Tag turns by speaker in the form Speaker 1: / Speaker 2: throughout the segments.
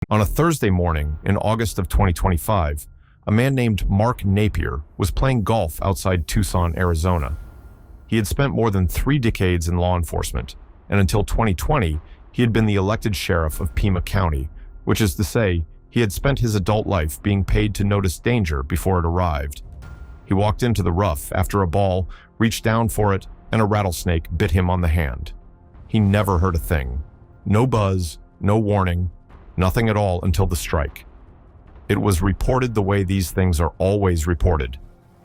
Speaker 1: On a Thursday morning in August of 2025, a man named Mark Napier was playing golf outside Tucson, Arizona. He had spent more than 3 decades in law enforcement, and until 2020, he had been the elected sheriff of Pima County, which is to say, he had spent his adult life being paid to notice danger before it arrived. He walked into the rough after a ball, reached down for it, and a rattlesnake bit him on the hand. He never heard a thing. No buzz, no warning, nothing at all until the strike. It was reported the way these things are always reported.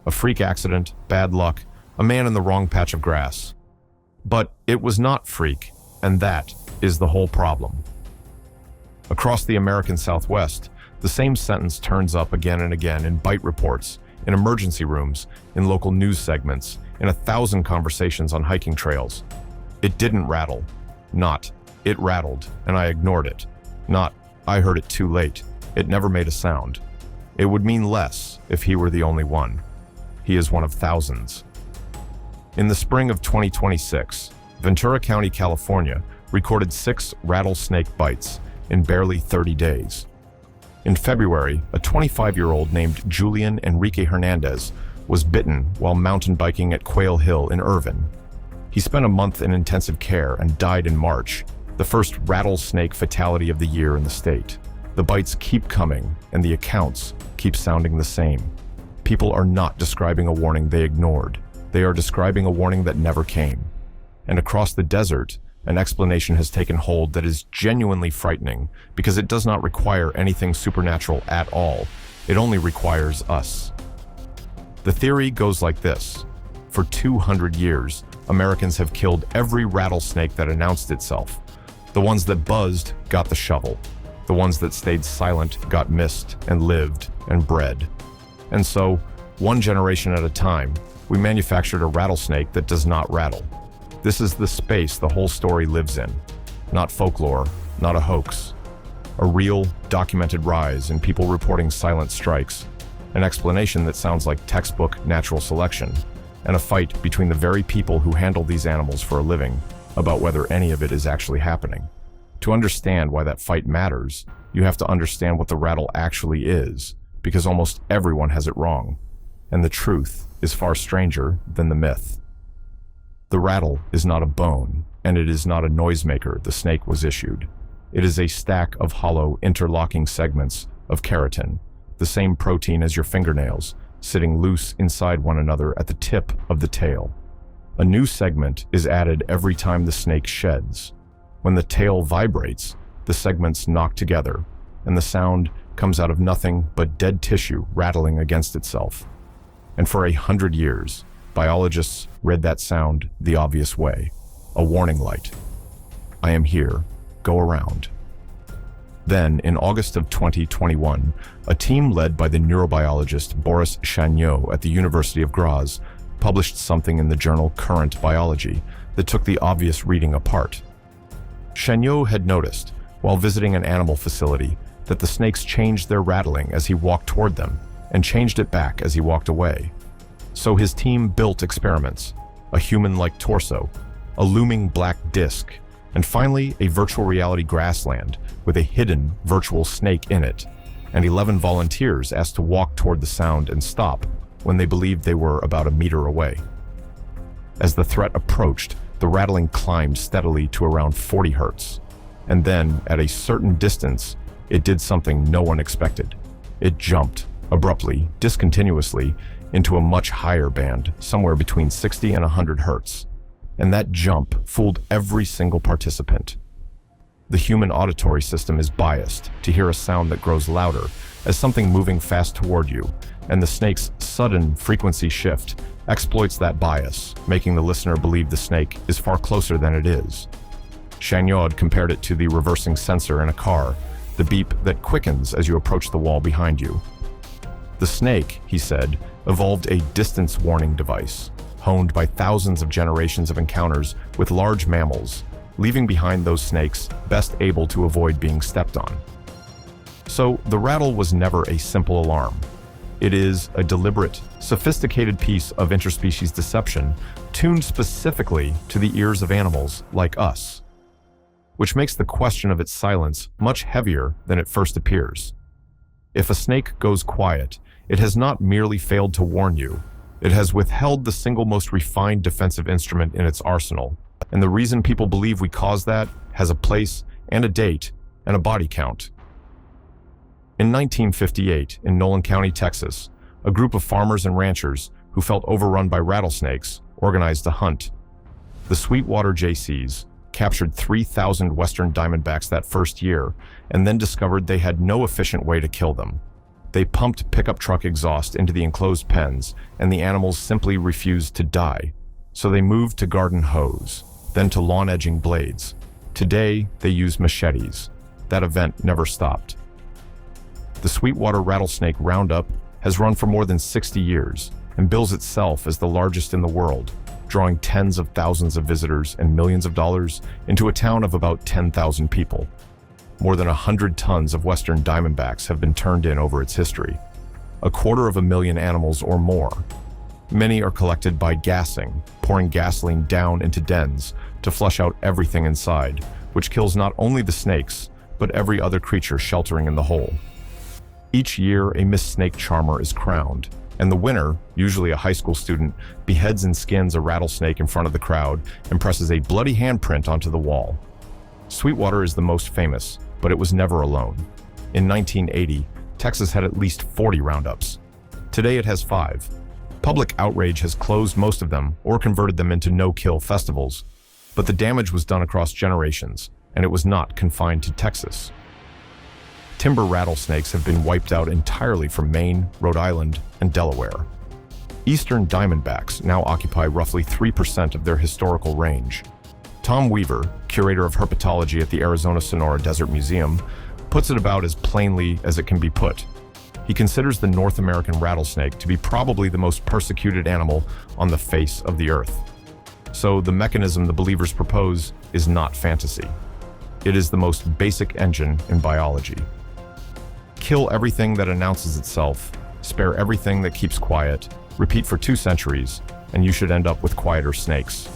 Speaker 1: A freak accident, bad luck, a man in the wrong patch of grass. But it was not freak, and that is the whole problem. Across the American Southwest, the same sentence turns up again and again in bite reports, in emergency rooms, in local news segments, in 1,000 conversations on hiking trails. It didn't rattle. Not, it rattled, and I ignored it. Not, I heard it too late. It never made a sound. It would mean less if he were the only one. He is one of thousands. In the spring of 2026, Ventura County, California, recorded 6 rattlesnake bites in barely 30 days. In February, a 25-year-old named Julian Enrique Hernandez was bitten while mountain biking at Quail Hill in Irvine. He spent a month in intensive care and died in March, the first rattlesnake fatality of the year in the state. The bites keep coming, and the accounts keep sounding the same. People are not describing a warning they ignored. They are describing a warning that never came. And across the desert, an explanation has taken hold that is genuinely frightening because it does not require anything supernatural at all. It only requires us. The theory goes like this. For 200 years, Americans have killed every rattlesnake that announced itself. The ones that buzzed got the shovel. The ones that stayed silent got missed and lived and bred. And so, one generation at a time, we manufactured a rattlesnake that does not rattle. This is the space the whole story lives in. Not folklore, not a hoax. A real, documented rise in people reporting silent strikes. An explanation that sounds like textbook natural selection. And a fight between the very people who handle these animals for a living about whether any of it is actually happening. To understand why that fight matters, you have to understand what the rattle actually is, because almost everyone has it wrong. And the truth is far stranger than the myth. The rattle is not a bone, and it is not a noisemaker the snake was issued. It is a stack of hollow, interlocking segments of keratin, the same protein as your fingernails, sitting loose inside one another at the tip of the tail. A new segment is added every time the snake sheds. When the tail vibrates, the segments knock together, and the sound comes out of nothing but dead tissue rattling against itself. And for 100 years, biologists read that sound the obvious way, a warning light. I am here, go around. Then, in August of 2021, a team led by the neurobiologist Boris Chagnot at the University of Graz published something in the journal Current Biology that took the obvious reading apart. Chagnot had noticed, while visiting an animal facility, that the snakes changed their rattling as he walked toward them, and changed it back as he walked away. So his team built experiments, a human-like torso, a looming black disc, and finally a virtual reality grassland with a hidden virtual snake in it, and 11 volunteers asked to walk toward the sound and stop when they believed they were about a meter away. As the threat approached, the rattling climbed steadily to around 40 hertz, and then, at a certain distance, it did something no one expected. It jumped, abruptly, discontinuously, into a much higher band, somewhere between 60 and 100 hertz. And that jump fooled every single participant. The human auditory system is biased to hear a sound that grows louder as something moving fast toward you, and the snake's sudden frequency shift exploits that bias, making the listener believe the snake is far closer than it is. Chagnot compared it to the reversing sensor in a car, the beep that quickens as you approach the wall behind you. The snake, he said, evolved a distance warning device, honed by thousands of generations of encounters with large mammals, leaving behind those snakes best able to avoid being stepped on. So the rattle was never a simple alarm. It is a deliberate, sophisticated piece of interspecies deception tuned specifically to the ears of animals like us. which makes the question of its silence much heavier than it first appears. If a snake goes quiet, it has not merely failed to warn you, it has withheld the single most refined defensive instrument in its arsenal, and the reason people believe we caused that has a place and a date and a body count. In 1958, in Nolan County, Texas, a group of farmers and ranchers who felt overrun by rattlesnakes organized a hunt. The Sweetwater JCs captured 3,000 western diamondbacks that first year and then discovered they had no efficient way to kill them. They pumped pickup truck exhaust into the enclosed pens, and the animals simply refused to die. So they moved to garden hose, then to lawn edging blades. Today, they use machetes. That event never stopped. The Sweetwater Rattlesnake Roundup has run for more than 60 years and bills itself as the largest in the world, drawing tens of thousands of visitors and millions of dollars into a town of about 10,000 people. More than 100 tons of western diamondbacks have been turned in over its history, 250,000 animals or more. Many are collected by gassing, pouring gasoline down into dens to flush out everything inside, which kills not only the snakes, but every other creature sheltering in the hole. Each year, a Miss Snake Charmer is crowned, and the winner, usually a high school student, beheads and skins a rattlesnake in front of the crowd and presses a bloody handprint onto the wall. Sweetwater is the most famous, but it was never alone. In 1980, Texas had at least 40 roundups. Today it has 5. Public outrage has closed most of them or converted them into no-kill festivals, but the damage was done across generations, and it was not confined to Texas. Timber rattlesnakes have been wiped out entirely from Maine, Rhode Island, and Delaware. Eastern diamondbacks now occupy roughly 3% of their historical range. Tom Weaver, curator of herpetology at the Arizona Sonora Desert Museum, puts it about as plainly as it can be put. He considers the North American rattlesnake to be probably the most persecuted animal on the face of the earth. So the mechanism the believers propose is not fantasy. It is the most basic engine in biology. Kill everything that announces itself, spare everything that keeps quiet, repeat for 2 centuries, and you should end up with quieter snakes.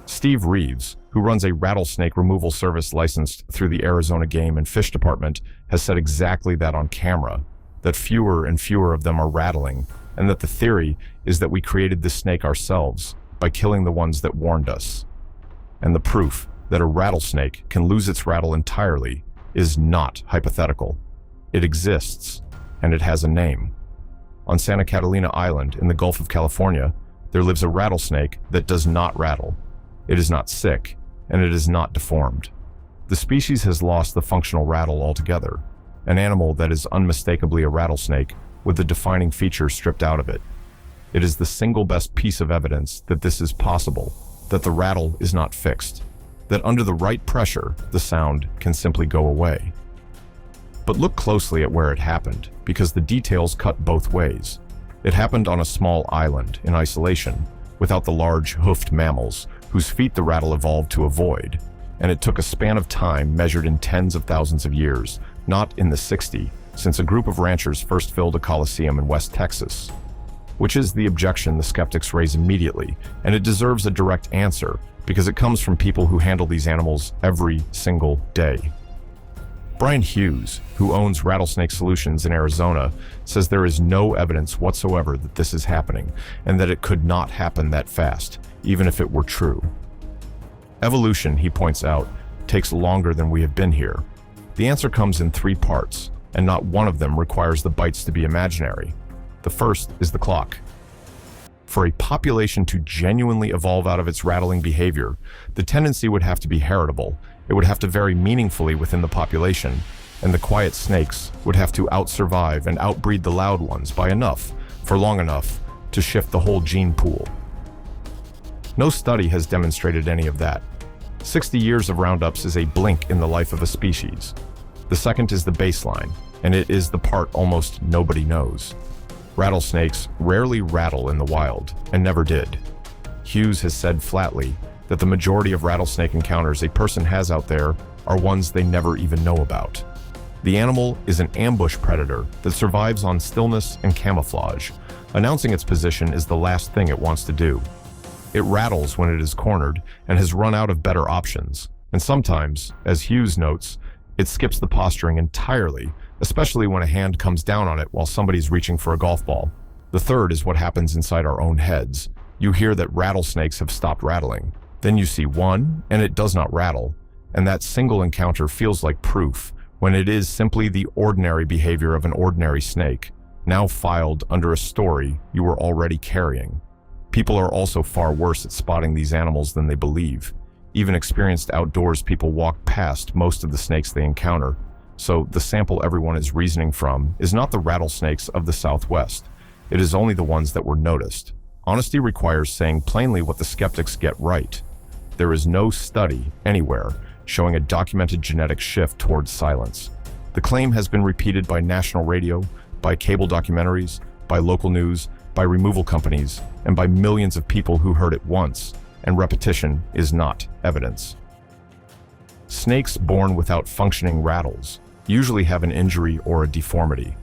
Speaker 1: Steve Reeves, who runs a rattlesnake removal service licensed through the Arizona Game and Fish Department, has said exactly that on camera, that fewer and fewer of them are rattling, and that the theory is that we created the snake ourselves by killing the ones that warned us. And the proof that a rattlesnake can lose its rattle entirely is not hypothetical. It exists, and it has a name. On Santa Catalina Island in the Gulf of California, there lives a rattlesnake that does not rattle. It is not sick, and it is not deformed. The species has lost the functional rattle altogether, an animal that is unmistakably a rattlesnake with the defining features stripped out of it. It is the single best piece of evidence that this is possible, that the rattle is not fixed, that under the right pressure, the sound can simply go away. But look closely at where it happened, because the details cut both ways. It happened on a small island in isolation, without the large hoofed mammals, whose feet the rattle evolved to avoid. And it took a span of time measured in tens of thousands of years, not in the 60, since a group of ranchers first filled a coliseum in West Texas. Which is the objection the skeptics raise immediately, and it deserves a direct answer, because it comes from people who handle these animals every single day. Brian Hughes, who owns Rattlesnake Solutions in Arizona, says there is no evidence whatsoever that this is happening, and that it could not happen that fast, even if it were true. Evolution, he points out, takes longer than we have been here. The answer comes in 3 parts, and not one of them requires the bites to be imaginary. The first is the clock. For a population to genuinely evolve out of its rattling behavior, the tendency would have to be heritable. It would have to vary meaningfully within the population, and the quiet snakes would have to outsurvive and outbreed the loud ones by enough, for long enough, to shift the whole gene pool. No study has demonstrated any of that. 60 years of roundups is a blink in the life of a species. The second is the baseline, and it is the part almost nobody knows. Rattlesnakes rarely rattle in the wild, and never did. Hughes has said flatly that the majority of rattlesnake encounters a person has out there are ones they never even know about. The animal is an ambush predator that survives on stillness and camouflage. Announcing its position is the last thing it wants to do. It rattles when it is cornered and has run out of better options, And sometimes, as Hughes notes, it skips the posturing entirely, especially when a hand comes down on it while somebody's reaching for a golf ball. The third is what happens inside our own heads. You hear that rattlesnakes have stopped rattling. Then you see one, and it does not rattle. And that single encounter feels like proof, when it is simply the ordinary behavior of an ordinary snake, now filed under a story you were already carrying. People are also far worse at spotting these animals than they believe. Even experienced outdoors people walk past most of the snakes they encounter. So the sample everyone is reasoning from is not the rattlesnakes of the Southwest. It is only the ones that were noticed. Honesty requires saying plainly what the skeptics get right. There is no study anywhere showing a documented genetic shift towards silence. The claim has been repeated by national radio, by cable documentaries, by local news, by removal companies, and by millions of people who heard it once, and repetition is not evidence. Snakes born without functioning rattles usually have an injury or a deformity,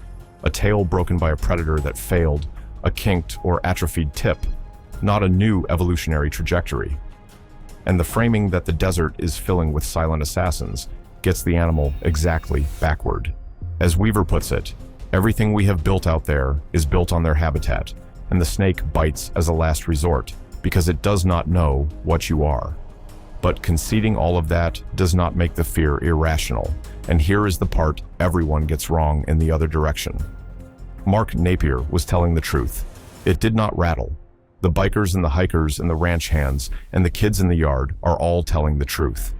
Speaker 1: a tail broken by a predator that failed, a kinked or atrophied tip, not a new evolutionary trajectory. And the framing that the desert is filling with silent assassins gets the animal exactly backward. As Weaver puts it, everything we have built out there is built on their habitat, and the snake bites as a last resort because it does not know what you are. But conceding all of that does not make the fear irrational, and here is the part everyone gets wrong in the other direction. Mark Napier was telling the truth. It did not rattle. The bikers and the hikers and the ranch hands and the kids in the yard are all telling the truth.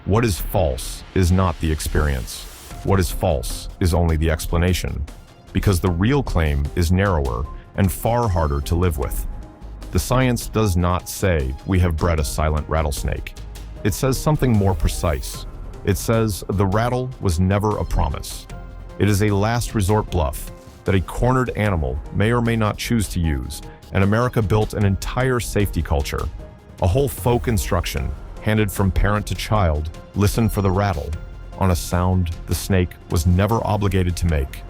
Speaker 1: What is false is not the experience. What is false is only the explanation, because the real claim is narrower and far harder to live with. The science does not say we have bred a silent rattlesnake. It says something more precise. It says the rattle was never a promise. It is a last resort bluff that a cornered animal may or may not choose to use, and America built an entire safety culture, a whole folk instruction handed from parent to child, listen for the rattle, on a sound the snake was never obligated to make.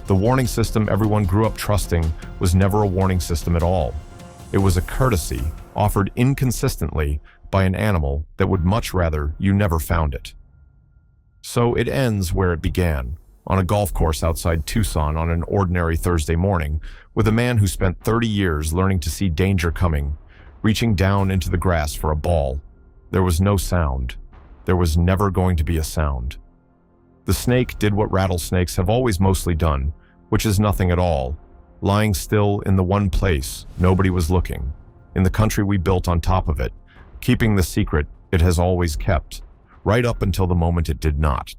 Speaker 1: The warning system everyone grew up trusting was never a warning system at all. It was a courtesy offered inconsistently by an animal that would much rather you never found it. So it ends where it began, on a golf course outside Tucson on an ordinary Thursday morning, with a man who spent 30 years learning to see danger coming, reaching down into the grass for a ball. There was no sound. There was never going to be a sound. The snake did what rattlesnakes have always mostly done, which is nothing at all, lying still in the one place nobody was looking, in the country we built on top of it, keeping the secret it has always kept, right up until the moment it did not.